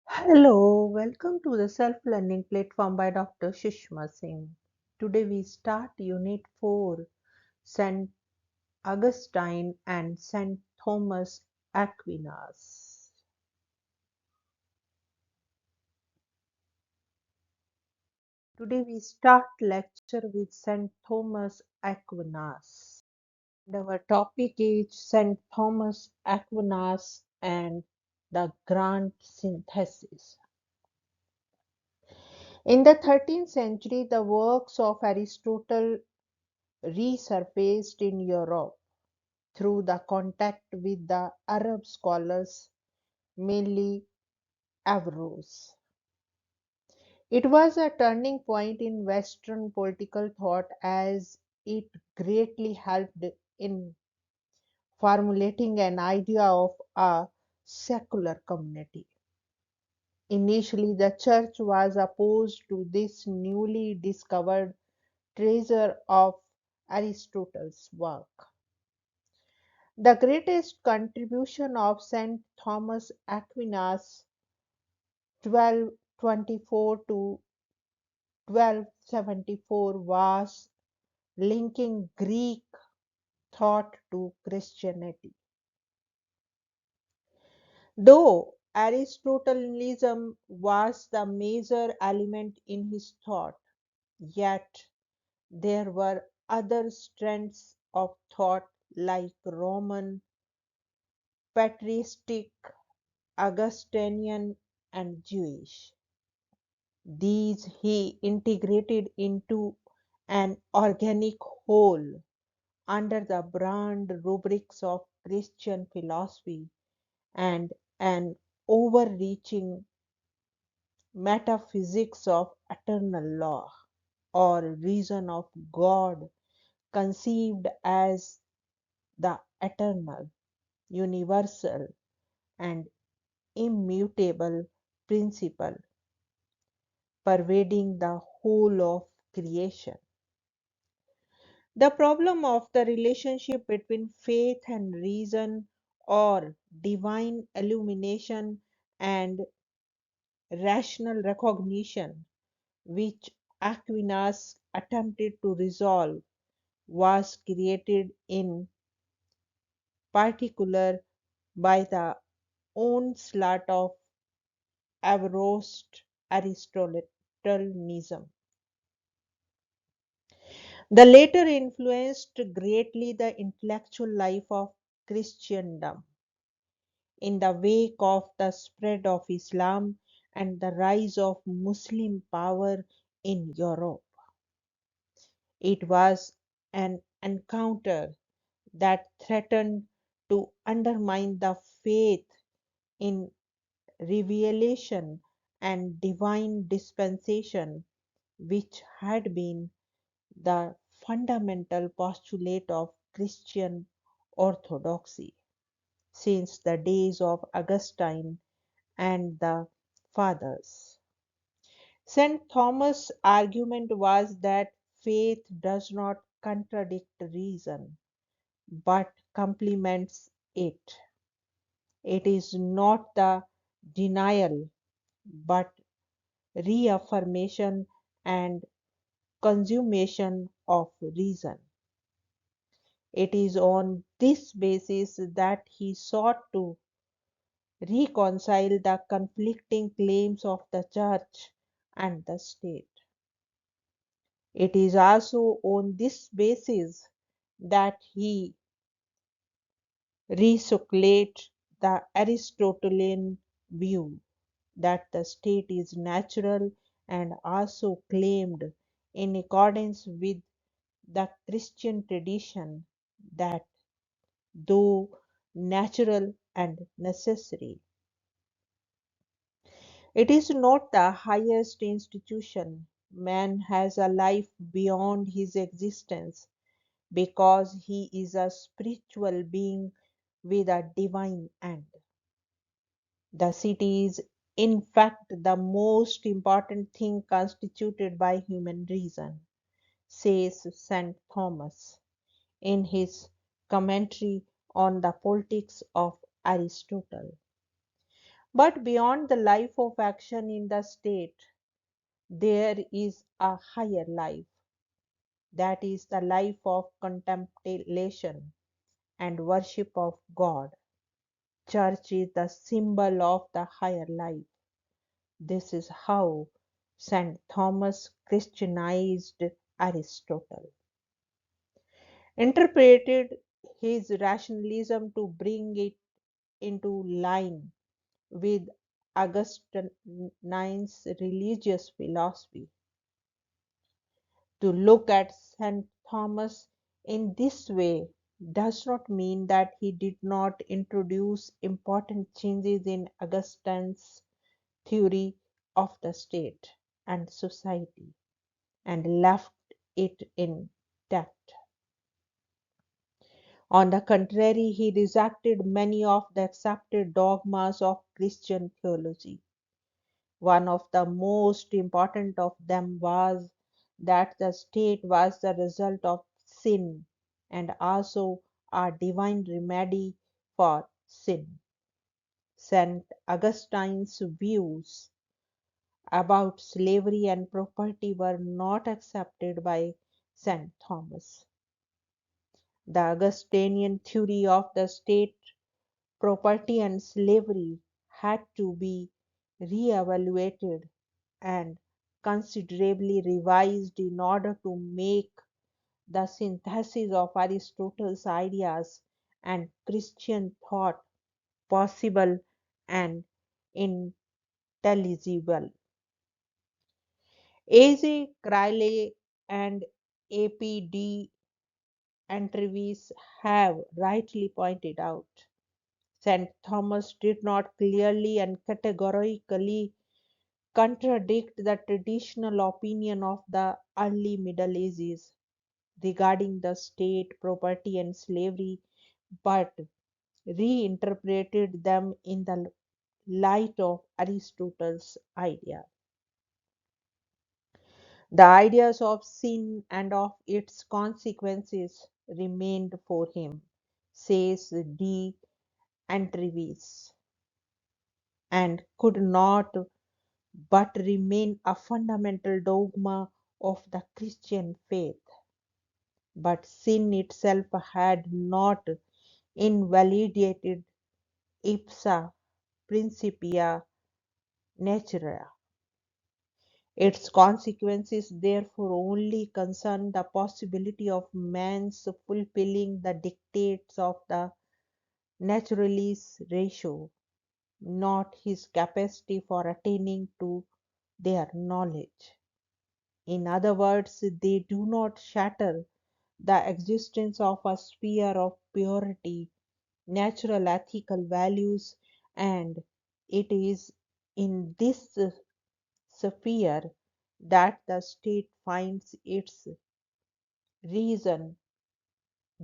Hello, welcome to the self-learning platform by Dr. Sushma Singh. Today we start Unit 4, St. Augustine and St. Thomas Aquinas. Today we start lecture with St. Thomas Aquinas. And our topic is St. Thomas Aquinas and the Grand Synthesis. In the 13th century, the works of Aristotle resurfaced in Europe through the contact with the Arab scholars, mainly Averroes. It was a turning point in Western political thought as it greatly helped in formulating an idea of a secular community. Initially, the church was opposed to this newly discovered treasure of Aristotle's work. The greatest contribution of Saint Thomas Aquinas (1224 to 1274) was linking Greek thought to Christianity. Though Aristotelianism was the major element in his thought, yet there were other strands of thought like Roman, patristic, Augustinian, and Jewish. These he integrated into an organic whole under the broad rubrics of Christian philosophy and an overreaching metaphysics of eternal law or reason of God conceived as the eternal, universal, and immutable principle pervading the whole of creation. The problem of the relationship between faith and reason, or divine illumination and rational recognition, which Aquinas attempted to resolve, was created in particular by the onslaught of Averroes Aristotelianism. The latter influenced greatly the intellectual life of Christendom in the wake of the spread of Islam and the rise of Muslim power in Europe. It was an encounter that threatened to undermine the faith in revelation and divine dispensation, which had been the fundamental postulate of Christian orthodoxy since the days of Augustine and the Fathers. St. Thomas' argument was that faith does not contradict reason but complements it. It is not the denial but reaffirmation and consummation of reason. It is on this basis that he sought to reconcile the conflicting claims of the Church and the State. It is also on this basis that he recirculates the Aristotelian view that the state is natural and also claimed in accordance with the Christian tradition that though natural and necessary, it is not the highest institution. Man has a life beyond his existence because he is a spiritual being with a divine end. The city is, in fact, the most important thing constituted by human reason, says St. Thomas in his commentary on the Politics of Aristotle. But beyond the life of action in the state, there is a higher life, that is the life of contemplation and worship of God. Church is the symbol of the higher life. This is how St. Thomas Christianized Aristotle, interpreted his rationalism to bring it into line with Augustine's religious philosophy. To look at St. Thomas in this way does not mean that he did not introduce important changes in Augustine's theory of the state and society and left it intact. On the contrary, he rejected many of the accepted dogmas of Christian theology. One of the most important of them was that the state was the result of sin and also a divine remedy for sin. St. Augustine's views about slavery and property were not accepted by St. Thomas. The Augustinian theory of the state, property, and slavery had to be re-evaluated and considerably revised in order to make the synthesis of Aristotle's ideas and Christian thought possible and intelligible. A.J. Crowley and A.P.D. Entrevis have rightly pointed out, St. Thomas did not clearly and categorically contradict the traditional opinion of the early Middle Ages regarding the state, property, and slavery, but reinterpreted them in the light of Aristotle's idea. The ideas of sin and of its consequences remained for him, says D. Entrevis, and could not but remain a fundamental dogma of the Christian faith. But sin itself had not invalidated ipsa principia naturae. Its consequences therefore only concern the possibility of man's fulfilling the dictates of the naturalis ratio, not his capacity for attaining to their knowledge. In other words, they do not shatter the existence of a sphere of purity, natural ethical values, and it is in this sphere that the state finds its reason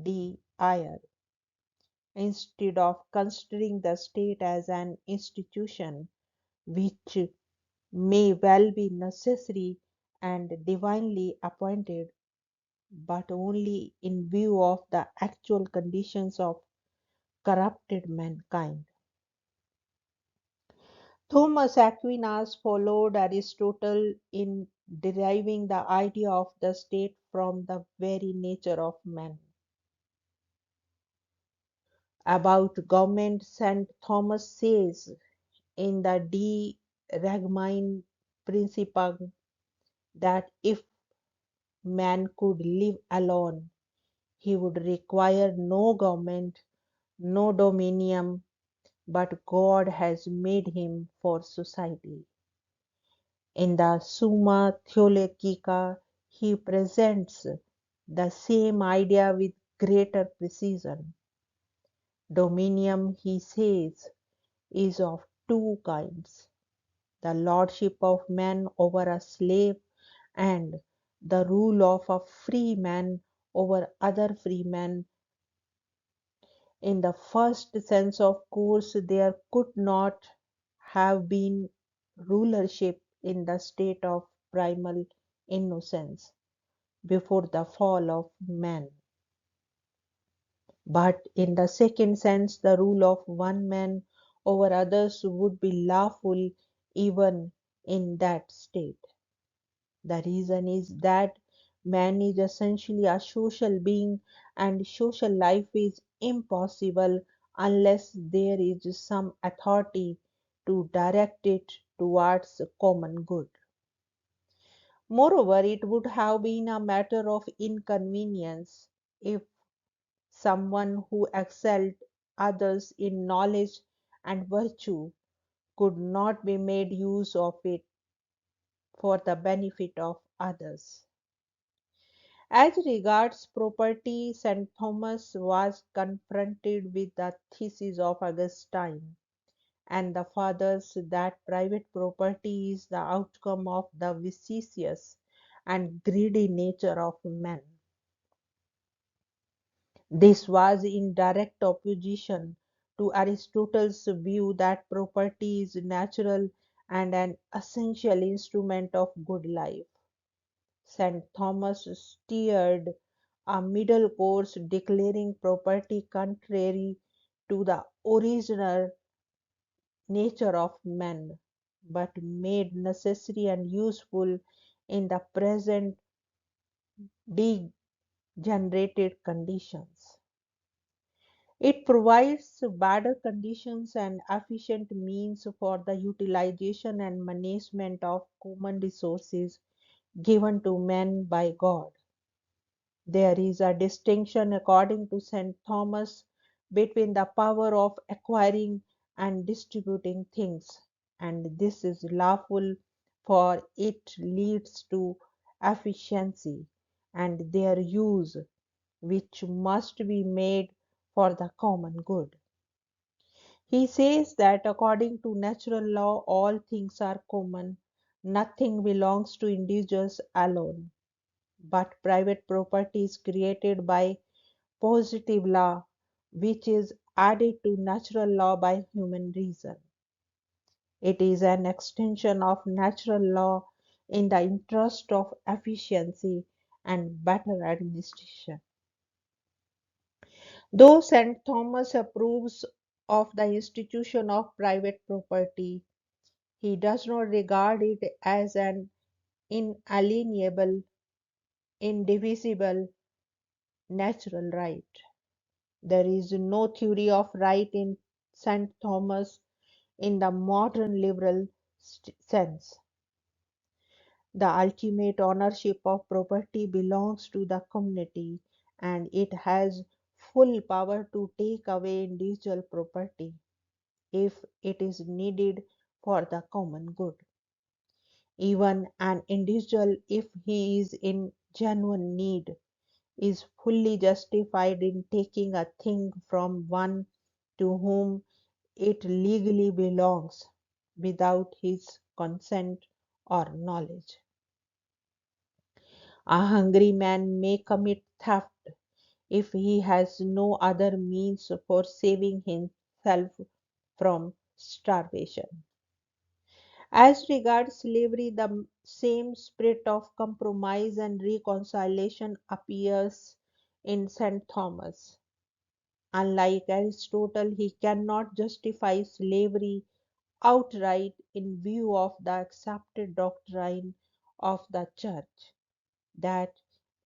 d'ire. Instead of considering the state as an institution which may well be necessary and divinely appointed, but only in view of the actual conditions of corrupted mankind. Thomas Aquinas followed Aristotle in deriving the idea of the state from the very nature of man. About government, St. Thomas says in the De Regmine Principia that if man could live alone, he would require no government, no dominion, but God has made him for society. In the Summa Theologica, he presents the same idea with greater precision. Dominion, he says, is of two kinds: the lordship of man over a slave and the rule of a free man over other free men. In the first sense, of course, there could not have been rulership in the state of primal innocence before the fall of man. But in the second sense, the rule of one man over others would be lawful even in that state. The reason is that man is essentially a social being, and social life is impossible unless there is some authority to direct it towards common good. Moreover, it would have been a matter of inconvenience if someone who excelled others in knowledge and virtue could not be made use of it for the benefit of others. As regards property, St. Thomas was confronted with the thesis of Augustine and the fathers that private property is the outcome of the vicious and greedy nature of men. This was in direct opposition to Aristotle's view that property is natural and an essential instrument of good life. St. Thomas steered a middle course, declaring property contrary to the original nature of man, but made necessary and useful in the present degenerated conditions. It provides better conditions and efficient means for the utilization and management of common resources given to men by God. There is a distinction, according to St. Thomas, between the power of acquiring and distributing things, and this is lawful, for it leads to efficiency, and their use, which must be made for the common good. He says that according to natural law, all things are common, nothing belongs to individuals alone, but private property is created by positive law, which is added to natural law by human reason. It is an extension of natural law in the interest of efficiency and better administration. Though St. Thomas approves of the institution of private property, he does not regard it as an inalienable, indivisible natural right. There is no theory of right in St. Thomas in the modern liberal sense. The ultimate ownership of property belongs to the community, and it has full power to take away individual property if it is needed for the common good. Even an individual, if he is in genuine need, is fully justified in taking a thing from one to whom it legally belongs without his consent or knowledge. A hungry man may commit theft if he has no other means for saving himself from starvation. As regards slavery, the same spirit of compromise and reconciliation appears in St. Thomas. Unlike Aristotle, he cannot justify slavery outright in view of the accepted doctrine of the Church that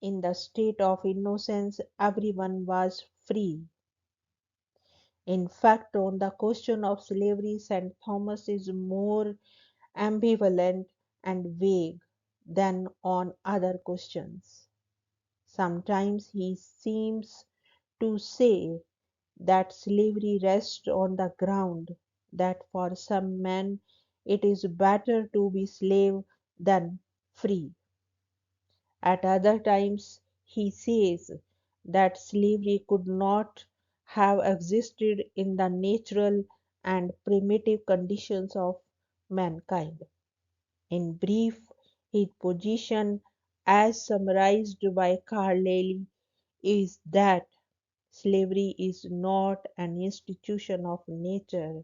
in the state of innocence everyone was free. In fact, on the question of slavery, St. Thomas is more ambivalent and vague than on other questions. Sometimes he seems to say that slavery rests on the ground that for some men it is better to be slave than free. At other times he says that slavery could not have existed in the natural and primitive conditions of mankind. In brief, his position, as summarized by Carlyle, is that slavery is not an institution of nature,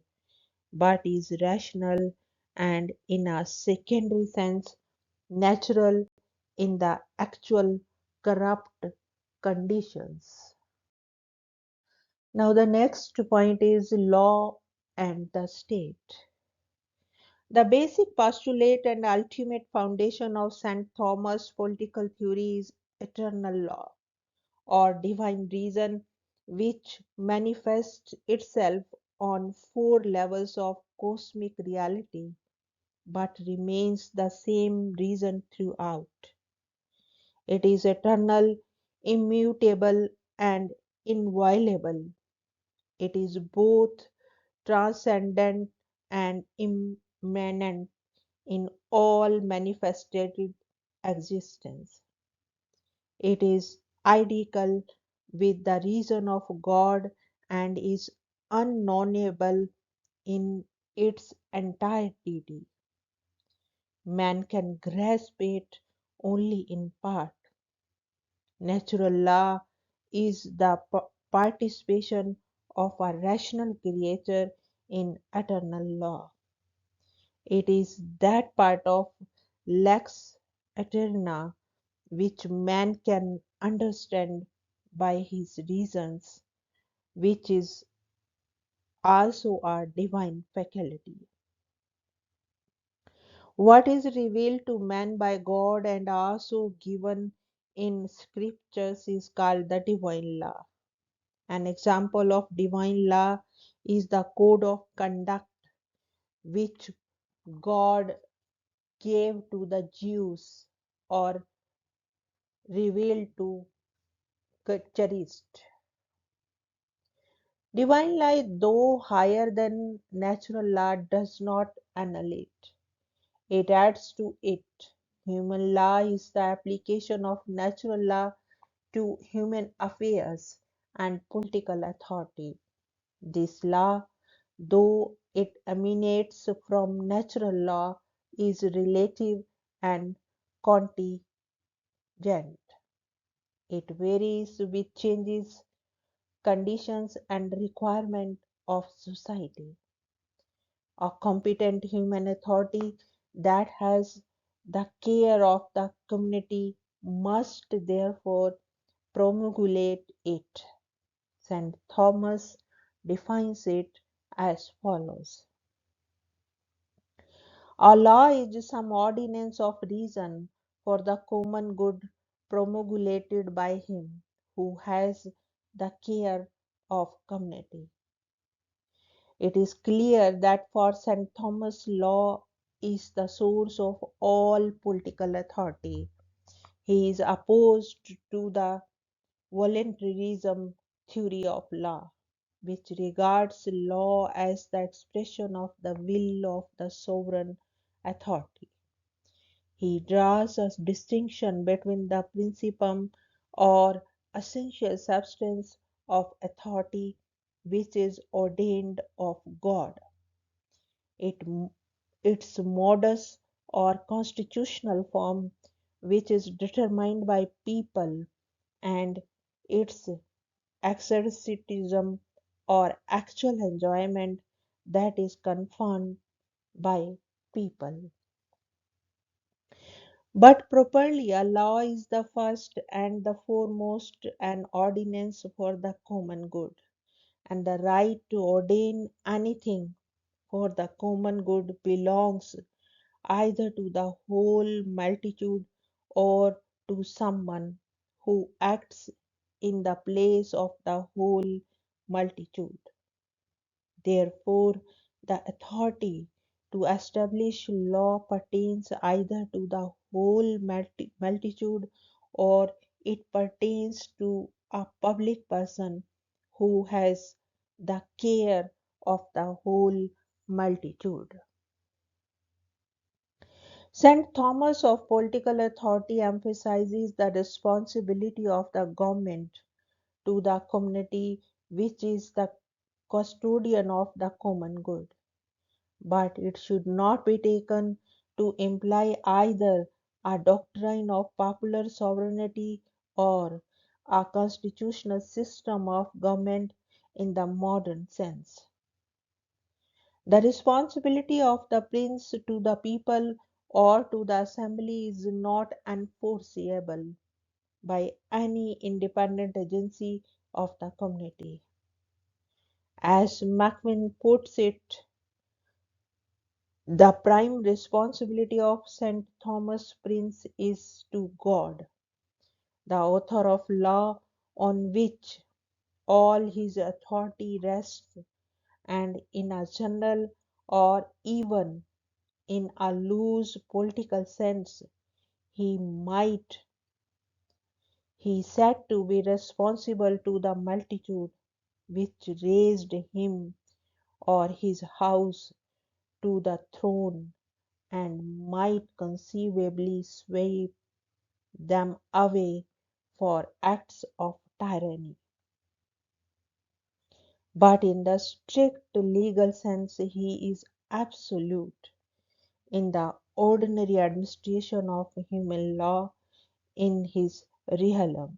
but is rational and, in a secondary sense, natural in the actual corrupt conditions. Now, the next point is law and the state. The basic postulate and ultimate foundation of St. Thomas' political theory is eternal law, or divine reason, which manifests itself on four levels of cosmic reality but remains the same reason throughout. It is eternal, immutable, and inviolable. It is both transcendent and immanent in all manifested existence. It is identical with the reason of God and is unknowable in its entirety. Man can grasp it only in part. Natural law is the participation of a rational creature in eternal law. It is that part of lex eterna which man can understand by his reasons, which is also a divine faculty. What is revealed to man by God and also given in scriptures is called the divine law. An example of divine law is the code of conduct which God gave to the Jews or revealed to cherished. Divine law, though higher than natural law, does not annul it. It adds to it. Human law is the application of natural law to human affairs and political authority. This law, though it emanates from natural law, is relative and contingent. It varies with changes, conditions, and requirements of society. A competent human authority that has the care of the community must therefore promulgate it. St. Thomas defines it as follows: a law is some ordinance of reason for the common good promulgated by him who has the care of community. It is clear that for St. Thomas, law is the source of all political authority. He is opposed to the voluntarism theory of law, which regards law as the expression of the will of the sovereign authority. He draws a distinction between the principum or essential substance of authority which is ordained of God, it, its modus or constitutional form which is determined by people, and its exercitism or actual enjoyment that is conferred by people. But properly, a law is the first and the foremost an ordinance for the common good, and the right to ordain anything for the common good belongs either to the whole multitude or to someone who acts in the place of the whole multitude. Therefore, the authority to establish law pertains either to the whole multitude or it pertains to a public person who has the care of the whole multitude. St. Thomas of political authority emphasizes the responsibility of the government to the community, which is the custodian of the common good. But it should not be taken to imply either a doctrine of popular sovereignty or a constitutional system of government in the modern sense. The responsibility of the prince to the people or to the assembly is not enforceable by any independent agency of the community. As Macmillan puts it, the prime responsibility of St. Thomas Prince is to God, the author of law on which all his authority rests, and in a general or even in a loose political sense, he might he said to be responsible to the multitude which raised him or his house to the throne and might conceivably sweep them away for acts of tyranny. But in the strict legal sense, he is absolute in the ordinary administration of human law in his realm.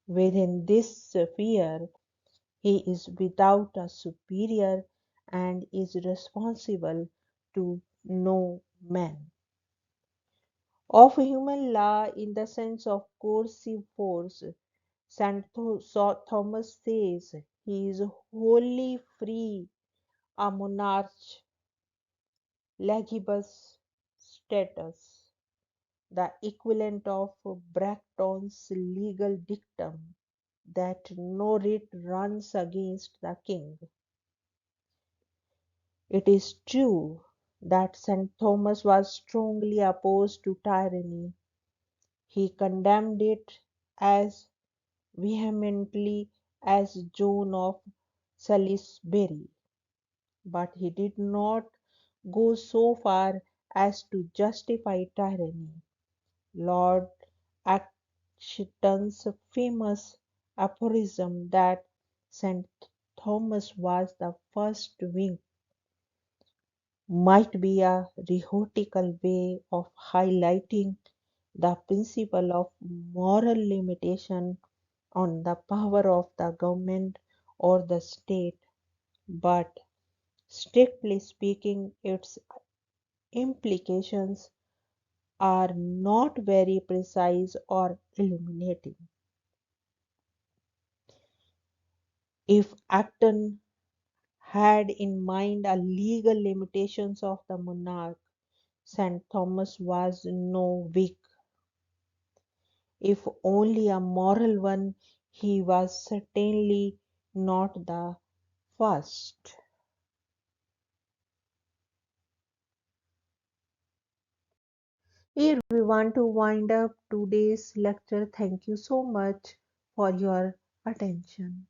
Within this sphere, he is without a superior and is responsible to no man. Of human law in the sense of coercive force, St. Thomas says he is wholly free, a monarch, legibus status, the equivalent of Bracton's legal dictum that no writ runs against the king. It is true that St. Thomas was strongly opposed to tyranny. He condemned it as vehemently as John of Salisbury, but he did not go so far as to justify tyranny. Lord Acton's famous aphorism that St. Thomas was the first wink might be a rhetorical way of highlighting the principle of moral limitation on the power of the government or the state, but strictly speaking, its implications are not very precise or illuminating. If Acton had in mind a legal limitations of the monarch, St. Thomas was no weak. If only a moral one, he was certainly not the first. Here we want to wind up today's lecture. Thank you so much for your attention.